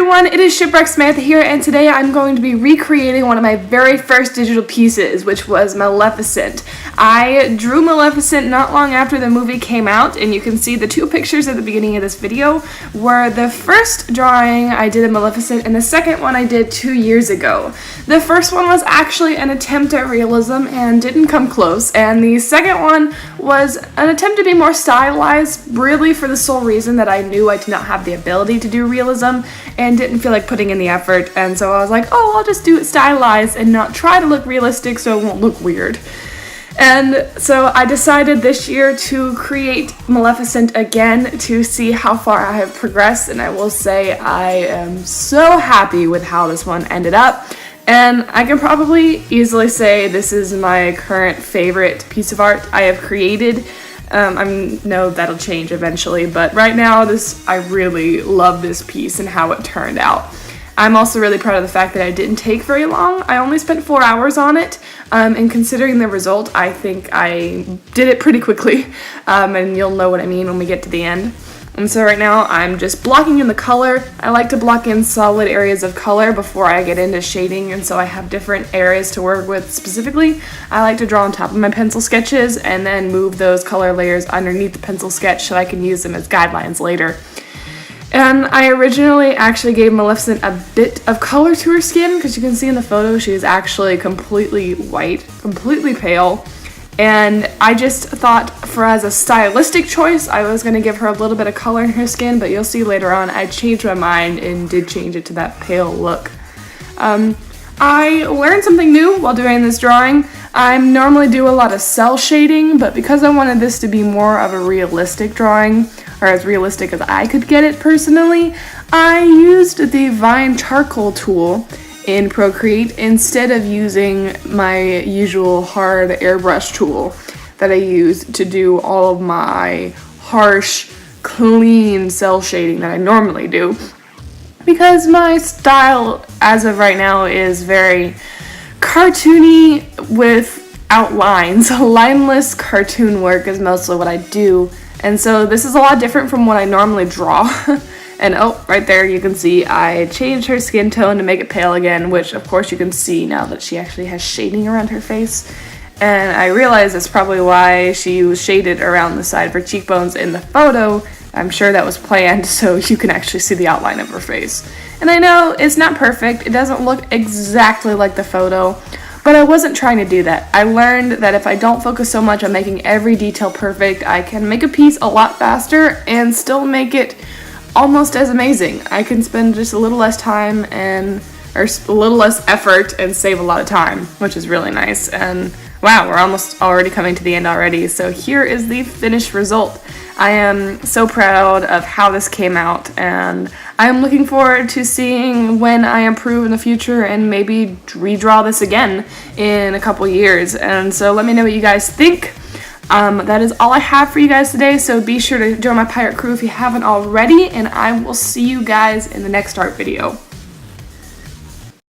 everyone, it is Shipwreck Samantha here, and today I'm going to be recreating one of my very first digital pieces, which was Maleficent. I drew Maleficent not long after the movie came out, and you can see the two pictures at the beginning of this video were the first drawing I did of Maleficent and the second one I did 2 years ago. The first one was actually an attempt at realism and didn't come close, and the second one was an attempt to be more stylized, really for the sole reason that I knew I did not have the ability to do realism and didn't feel like putting in the effort, and so I was like, oh, I'll just do it stylized and not try to look realistic so it won't look weird. And so I decided this year to create Maleficent again to see how far I have progressed, and I will say I am so happy with how this one ended up. And I can probably easily say this is my current favorite piece of art I have created. I know that'll change eventually, but right now I really love this piece and how it turned out. I'm also really proud of the fact that I didn't take very long. I only spent 4 hours on it, and considering the result, I think I did it pretty quickly, and you'll know what I mean when we get to the end. And so right now I'm just blocking in the color. I like to block in solid areas of color before I get into shading, and so I have different areas to work with specifically. I like to draw on top of my pencil sketches and then move those color layers underneath the pencil sketch so I can use them as guidelines later. And I originally actually gave Maleficent a bit of color to her skin, because you can see in the photo she is actually completely white, completely pale. And I just thought as a stylistic choice, I was going to give her a little bit of color in her skin, but you'll see later on I changed my mind and did change it to that pale look. I learned something new while doing this drawing. I normally do a lot of cell shading, but because I wanted this to be more of a realistic drawing, or as realistic as I could get it personally, I used the Vine charcoal tool in Procreate instead of using my usual hard airbrush tool that I use to do all of my harsh, clean cell shading that I normally do. Because my style, as of right now, is very cartoony with outlines. Lineless cartoon work is mostly what I do, and so this is a lot different from what I normally draw. And oh, right there you can see I changed her skin tone to make it pale again, which of course you can see now that she actually has shading around her face. And I realize that's probably why she was shaded around the side of her cheekbones in the photo. I'm sure that was planned so you can actually see the outline of her face. And I know it's not perfect, it doesn't look exactly like the photo, but I wasn't trying to do that. I learned that if I don't focus so much on making every detail perfect, I can make a piece a lot faster and still make it almost as amazing. I can spend just a little less time or a little less effort and save a lot of time, which is really nice. And wow, we're almost already coming to the end already. So here is the finished result. I am so proud of how this came out, and I am looking forward to seeing when I improve in the future and maybe redraw this again in a couple years. And so let me know what you guys think. That is all I have for you guys today, so be sure to join my pirate crew if you haven't already, and I will see you guys in the next art video.